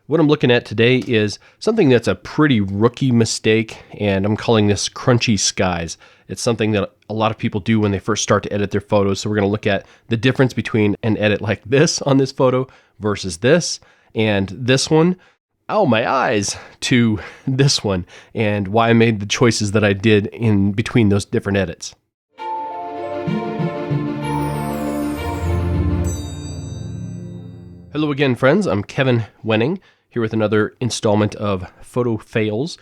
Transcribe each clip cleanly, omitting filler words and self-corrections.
What I'm looking at today is something that's a pretty rookie mistake, and I'm calling this crunchy skies. It's something that a lot of people do when they first start to edit their photos. So we're going to look at the difference between an edit like this on this photo versus this, and this one, oh my eyes, to this one, and why I made the choices that I did in between those different edits. Hello again, friends. I'm Kevin Wenning, here with another installment of Photo Fails.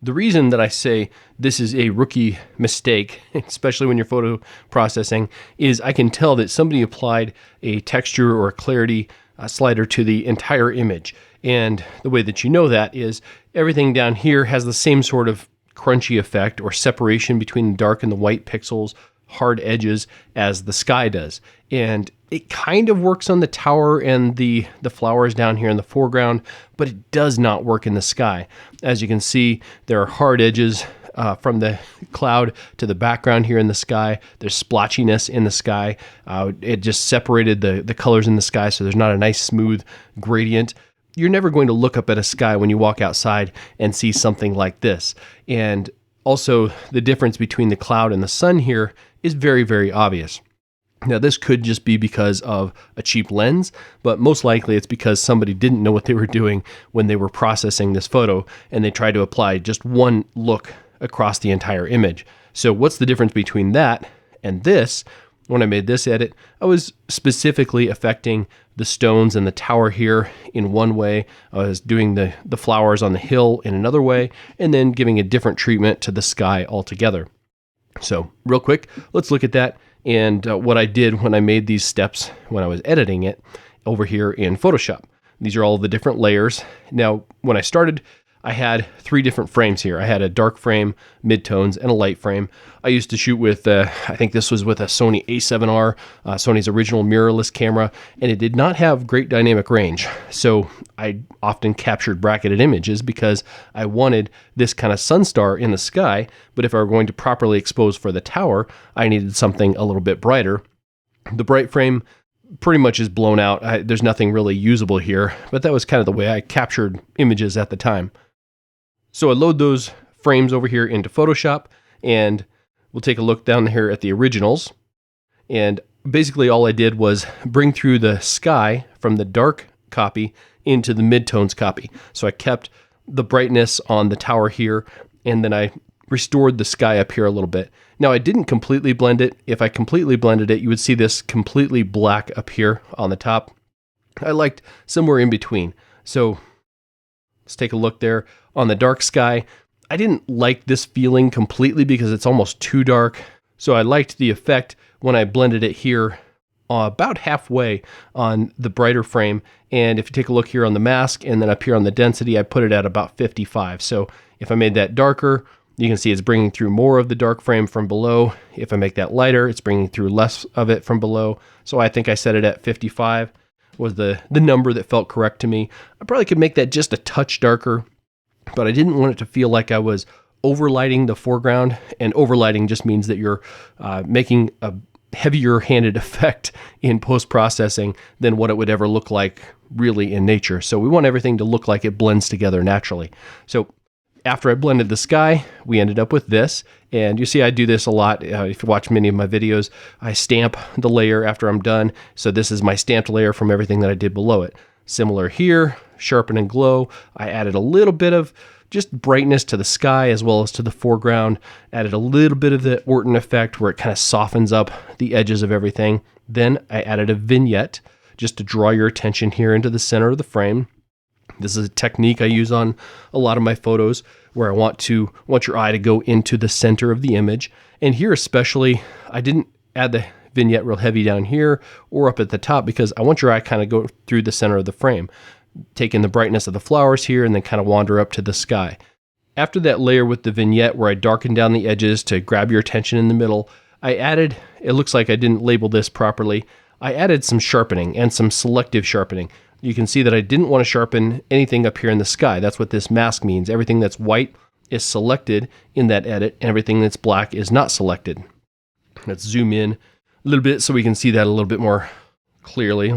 The reason that I say this is a rookie mistake, especially when you're photo processing, is I can tell that somebody applied a texture or a clarity slider to the entire image. And the way that you know that is everything down here has the same sort of crunchy effect or separation between the dark and the white pixels, hard edges, as the sky does. And it kind of works on the tower and the flowers down here in the foreground, but it does not work in the sky. As you can see, there are hard edges from the cloud to the background here in the sky. There's splotchiness in the sky. It just separated the colors in the sky, so there's not a nice smooth gradient. You're never going to look up at a sky when you walk outside and see something like this. And also, the difference between the cloud and the sun here is very, very obvious. Now, this could just be because of a cheap lens, but most likely it's because somebody didn't know what they were doing when they were processing this photo, and they tried to apply just one look across the entire image. So what's the difference between that and this? When I made this edit, I was specifically affecting the stones and the tower here in one way. I was doing the flowers on the hill in another way, and then giving a different treatment to the sky altogether. So real quick, let's look at that and what I did when I made these steps when I was editing it over here in Photoshop. These are all the different layers. Now, when I started, I had 3 different frames here. I had a dark frame, midtones, and a light frame. I used to shoot with, I think this was with a Sony A7R, Sony's original mirrorless camera, and it did not have great dynamic range. So I often captured bracketed images because I wanted this kind of sunstar in the sky, but if I were going to properly expose for the tower, I needed something a little bit brighter. The bright frame pretty much is blown out. There's nothing really usable here, but that was kind of the way I captured images at the time. So I load those frames over here into Photoshop, and we'll take a look down here at the originals. And basically all I did was bring through the sky from the dark copy into the midtones copy. So I kept the brightness on the tower here, and then I restored the sky up here a little bit. Now, I didn't completely blend it. If I completely blended it, you would see this completely black up here on the top. I liked somewhere in between. So let's take a look there. On the dark sky, I didn't like this feeling completely because it's almost too dark. So I liked the effect when I blended it here about halfway on the brighter frame. And if you take a look here on the mask and then up here on the density, I put it at about 55. So if I made that darker, you can see it's bringing through more of the dark frame from below. If I make that lighter, it's bringing through less of it from below. So I think I set it at 55 was the number that felt correct to me. I probably could make that just a touch darker, but I didn't want it to feel like I was overlighting the foreground, and overlighting just means that you're making a heavier handed effect in post-processing than what it would ever look like really in nature. So we want everything to look like it blends together naturally. So after I blended the sky, we ended up with this, and you see I do this a lot. If you watch many of my videos, I stamp the layer after I'm done. So this is my stamped layer from everything that I did below it. Similar here, sharpen and glow. I added a little bit of just brightness to the sky as well as to the foreground. Added a little bit of the Orton effect where it kind of softens up the edges of everything. Then I added a vignette just to draw your attention here into the center of the frame. This is a technique I use on a lot of my photos where I want your eye to go into the center of the image. And here especially, I didn't add the vignette real heavy down here or up at the top because I want your eye kind of go through the center of the frame, take in the brightness of the flowers here and then kind of wander up to the sky. After that layer with the vignette where I darkened down the edges to grab your attention in the middle, I added, it looks like I didn't label this properly, I added some sharpening and some selective sharpening. You can see that I didn't want to sharpen anything up here in the sky. That's what this mask means. Everything that's white is selected in that edit, and everything that's black is not selected. Let's zoom in a little bit so we can see that a little bit more clearly.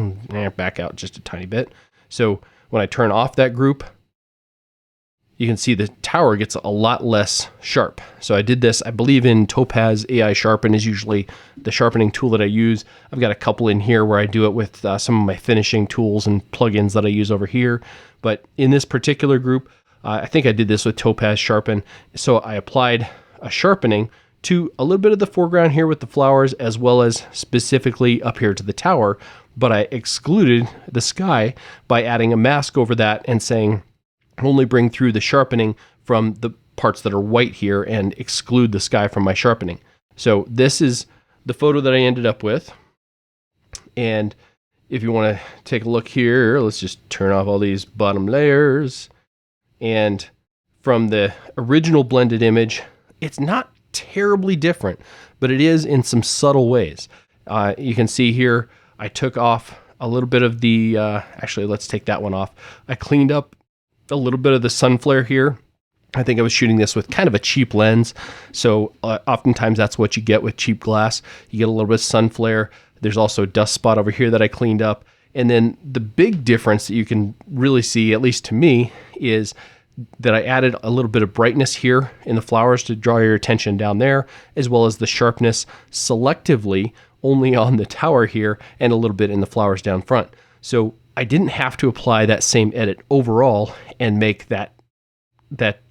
Back out just a tiny bit. So when I turn off that group, you can see the tower gets a lot less sharp. So I did this, I believe in Topaz AI Sharpen is usually the sharpening tool that I use. I've got a couple in here where I do it with some of my finishing tools and plugins that I use over here. But in this particular group, I think I did this with Topaz Sharpen. So I applied a sharpening to a little bit of the foreground here with the flowers, as well as specifically up here to the tower. But I excluded the sky by adding a mask over that and saying, only bring through the sharpening from the parts that are white here and exclude the sky from my sharpening. So this is the photo that I ended up with. And if you want to take a look here, let's just turn off all these bottom layers. And from the original blended image, it's not terribly different, but it is in some subtle ways. You can see here, I took off a little bit of the, actually, let's take that one off. I cleaned up a little bit of the sun flare here. I think I was shooting this with kind of a cheap lens. So oftentimes that's what you get with cheap glass. You get a little bit of sun flare. There's also a dust spot over here that I cleaned up. And then the big difference that you can really see, at least to me, is that I added a little bit of brightness here in the flowers to draw your attention down there, as well as the sharpness selectively only on the tower here and a little bit in the flowers down front. So I didn't have to apply that same edit overall and make that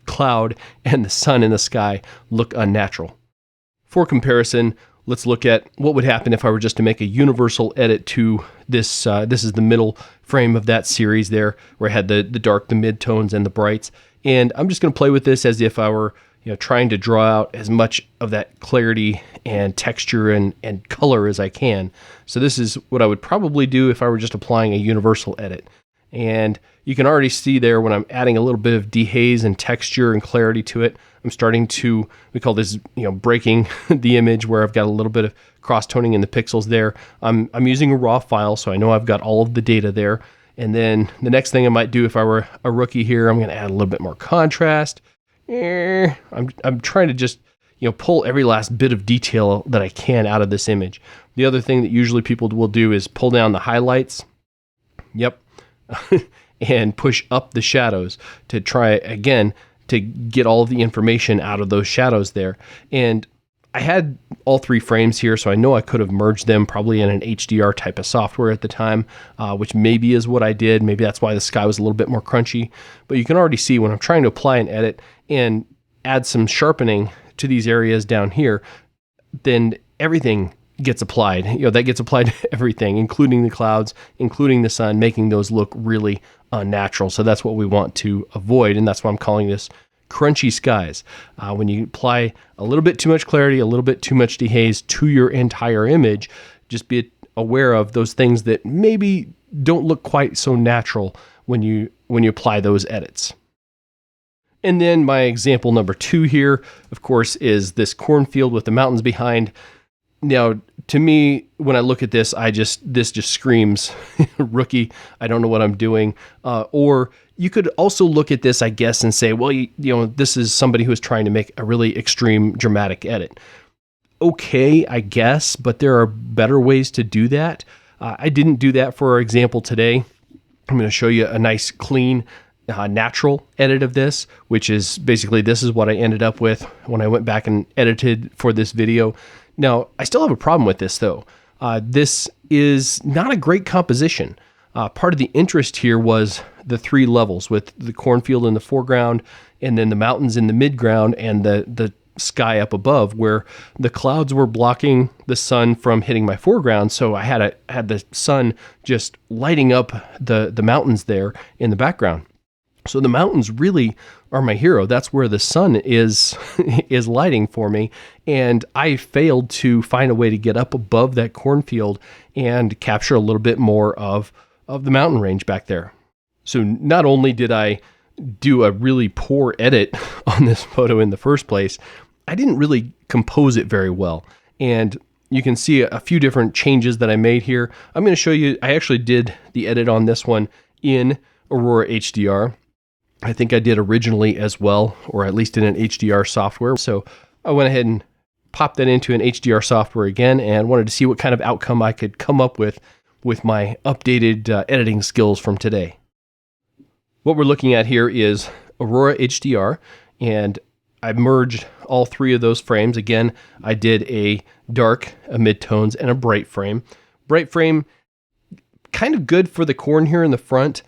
cloud and the sun in the sky look unnatural. For comparison, let's look at what would happen if I were just to make a universal edit to this. This is the middle frame of that series there, where I had the dark, the mid-tones, and the brights. And I'm just going to play with this as if I were trying to draw out as much of that clarity and texture and color as I can. So this is what I would probably do if I were just applying a universal edit. And you can already see there when I'm adding a little bit of dehaze and texture and clarity to it, I'm starting to, we call this, breaking the image, where I've got a little bit of cross-toning in the pixels there. I'm using a raw file, so I know I've got all of the data there. And then the next thing I might do if I were a rookie here, I'm going to add a little bit more contrast. I'm trying to just pull every last bit of detail that I can out of this image. The other thing that usually people will do is pull down the highlights. Yep. And push up the shadows to try again to get all of the information out of those shadows there. And I had all three frames here, so I know I could have merged them probably in an HDR type of software at the time, which maybe is what I did. Maybe that's why the sky was a little bit more crunchy. But you can already see when I'm trying to apply an edit and add some sharpening to these areas down here, then everything gets applied. That gets applied to everything, including the clouds, including the sun, making those look really unnatural. So that's what we want to avoid, and that's why I'm calling this crunchy skies. When you apply a little bit too much clarity, a little bit too much dehaze to your entire image, just be aware of those things that maybe don't look quite so natural when you apply those edits. And then my example number 2 here, of course, is this cornfield with the mountains behind. Now, to me, when I look at this, this just screams rookie. I don't know what I'm doing. Or you could also look at this, I guess, and say, well, this is somebody who is trying to make a really extreme, dramatic edit. Okay, I guess, but there are better ways to do that. I didn't do that for our example today. I'm going to show you a nice, clean, natural edit of this, which is basically this is what I ended up with when I went back and edited for this video. Now, I still have a problem with this, though. This is not a great composition. Part of the interest here was the 3 levels with the cornfield in the foreground and then the mountains in the midground and the sky up above, where the clouds were blocking the sun from hitting my foreground. So I had the sun just lighting up the mountains there in the background. So the mountains really are my hero. That's where the sun is lighting for me. And I failed to find a way to get up above that cornfield and capture a little bit more of the mountain range back there. So not only did I do a really poor edit on this photo in the first place, I didn't really compose it very well. And you can see a few different changes that I made here. I'm going to show you, I actually did the edit on this one in Aurora HDR. I think I did originally as well, or at least in an HDR software. So I went ahead and popped that into an HDR software again and wanted to see what kind of outcome I could come up with my updated editing skills from today. What we're looking at here is Aurora HDR, and I merged all three of those frames. Again, I did a dark, a mid-tones, and a bright frame. Bright frame, kind of good for the corn here in the front.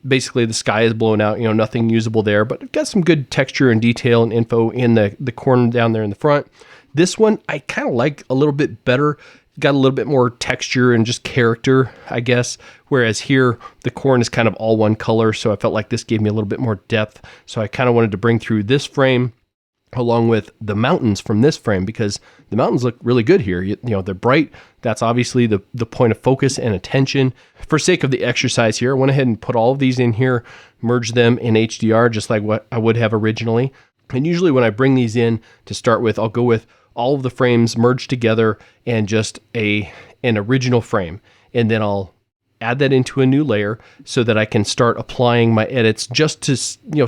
Basically, the sky is blown out, nothing usable there, but I've got some good texture and detail and info in the corn down there in the front. This one, I kind of like a little bit better. Got a little bit more texture and just character, I guess. Whereas here, the corn is kind of all one color, so I felt like this gave me a little bit more depth. So I kind of wanted to bring through this frame along with the mountains from this frame, because the mountains look really good here. They're bright. That's obviously the point of focus and attention. For sake of the exercise here, I went ahead and put all of these in here, merged them in HDR just like what I would have originally. And usually when I bring these in to start with, I'll go with all of the frames merged together and just an original frame. And then I'll add that into a new layer so that I can start applying my edits just to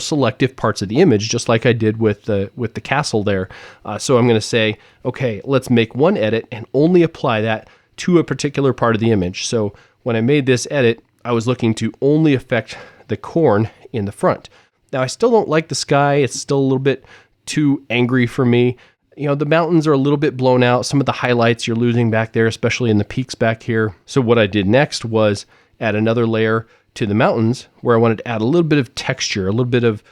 selective parts of the image, just like I did with the castle there. So I'm going to say, okay, let's make one edit and only apply that to a particular part of the image. So when I made this edit, I was looking to only affect the corn in the front. Now I still don't like the sky. It's still a little bit too angry for me. The mountains are a little bit blown out. Some of the highlights you're losing back there, especially in the peaks back here. So what I did next was add another layer to the mountains where I wanted to add a little bit of texture, a little bit of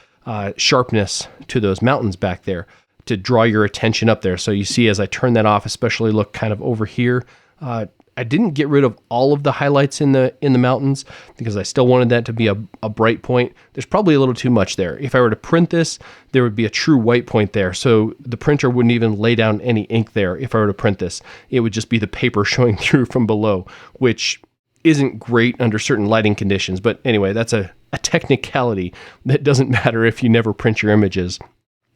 sharpness to those mountains back there to draw your attention up there. So you see as I turn that off, especially look kind of over here, I didn't get rid of all of the highlights in the mountains because I still wanted that to be a bright point. There's probably a little too much there. If I were to print this, there would be a true white point there. So the printer wouldn't even lay down any ink there if I were to print this. It would just be the paper showing through from below, which isn't great under certain lighting conditions. But anyway, that's a technicality that doesn't matter if you never print your images.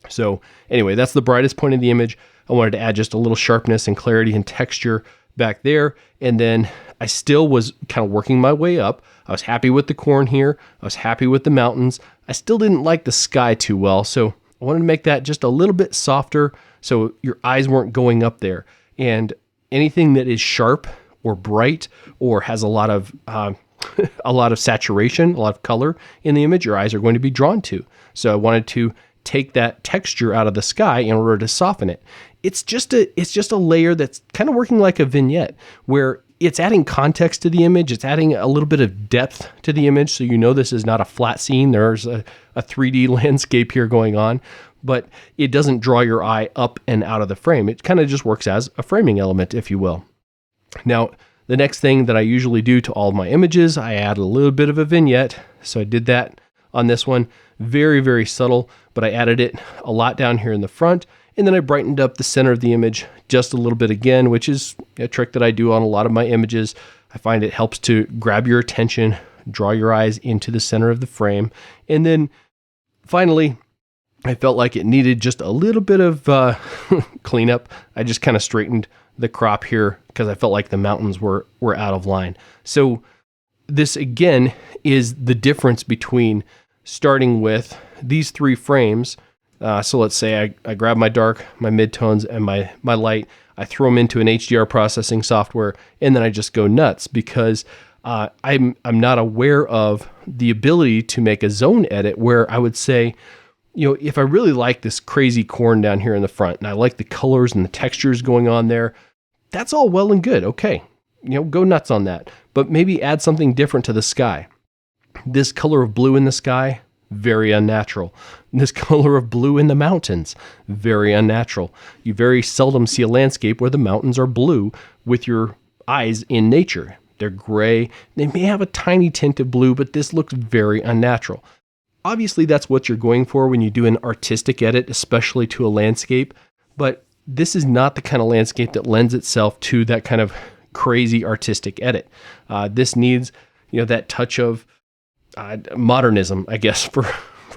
So anyway, that's the brightest point of the image. I wanted to add just a little sharpness and clarity and texture back there. And then I still was kind of working my way up. I was happy with the corn here. I was happy with the mountains. I still didn't like the sky too well. So I wanted to make that just a little bit softer so your eyes weren't going up there. And anything that is sharp or bright or has a lot of saturation, a lot of color in the image, your eyes are going to be drawn to. So I wanted to take that texture out of the sky in order to soften it. It's just a layer that's kind of working like a vignette where it's adding context to the image. It's adding a little bit of depth to the image. So this is not a flat scene. There's a 3D landscape here going on, but it doesn't draw your eye up and out of the frame. It kind of just works as a framing element, if you will. Now, the next thing that I usually do to all of my images, I add a little bit of a vignette. So I did that on this one. Very, very subtle, but I added it a lot down here in the front. And then I brightened up the center of the image just a little bit again, which is a trick that I do on a lot of my images. I find it helps to grab your attention, draw your eyes into the center of the frame. And then finally, I felt like it needed just a little bit of cleanup. I just kind of straightened the crop here because I felt like the mountains were out of line. So this again is the difference between starting with these three frames. So let's say I grab my dark, my midtones, and my light. I throw them into an HDR processing software, and then I just go nuts because I'm not aware of the ability to make a zone edit where I would say, if I really like this crazy corn down here in the front, and I like the colors and the textures going on there, that's all well and good. Okay, go nuts on that. But maybe add something different to the sky. This color of blue in the sky, very unnatural. This color of blue in the mountains, very unnatural. You very seldom see a landscape where the mountains are blue with your eyes in nature. They're gray. They may have a tiny tint of blue, but this looks very unnatural. Obviously, that's what you're going for when you do an artistic edit, especially to a landscape, but this is not the kind of landscape that lends itself to that kind of crazy artistic edit. This needs, that touch of modernism, I guess, for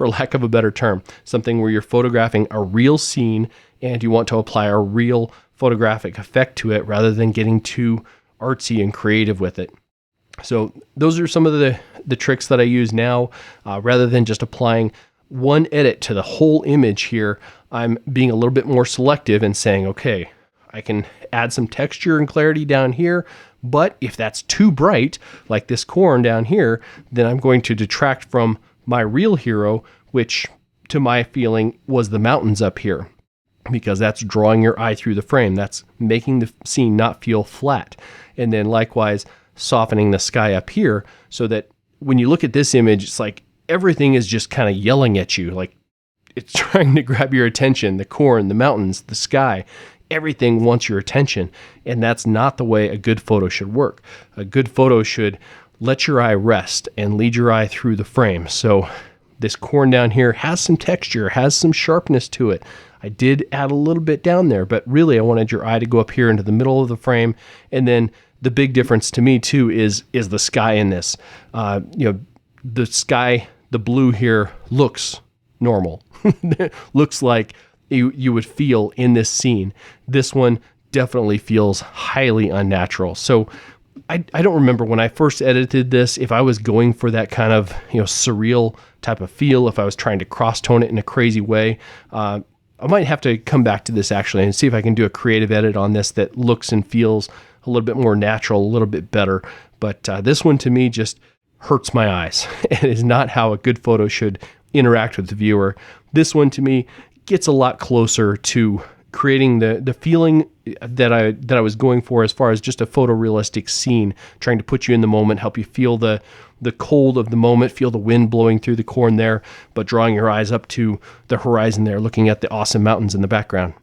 lack of a better term, something where you're photographing a real scene and you want to apply a real photographic effect to it rather than getting too artsy and creative with it. So those are some of the tricks that I use now. Rather than just applying one edit to the whole image here, I'm being a little bit more selective and saying, okay, I can add some texture and clarity down here, but if that's too bright, like this corn down here, then I'm going to detract from my real hero, which to my feeling was the mountains up here, because that's drawing your eye through the frame. That's making the scene not feel flat. And then likewise, softening the sky up here so that when you look at this image, it's like everything is just kind of yelling at you. Like it's trying to grab your attention, the corn, the mountains, the sky, everything wants your attention. And that's not the way a good photo should work. A good photo should let your eye rest and lead your eye through the frame. So this corn down here has some texture, has some sharpness to it. I did add a little bit down there, but really I wanted your eye to go up here into the middle of the frame. And then the big difference to me too is the sky in this. The sky, the blue here looks normal. Looks like you would feel in this scene. This one definitely feels highly unnatural. So I don't remember when I first edited this, if I was going for that kind of surreal type of feel, if I was trying to cross-tone it in a crazy way. I might have to come back to this actually and see if I can do a creative edit on this that looks and feels a little bit more natural, a little bit better. But this one to me just hurts my eyes. It is not how a good photo should interact with the viewer. This one to me gets a lot closer to creating the feeling that I was going for as far as just a photorealistic scene, trying to put you in the moment, help you feel the cold of the moment, feel the wind blowing through the corn there, but drawing your eyes up to the horizon there, looking at the awesome mountains in the background.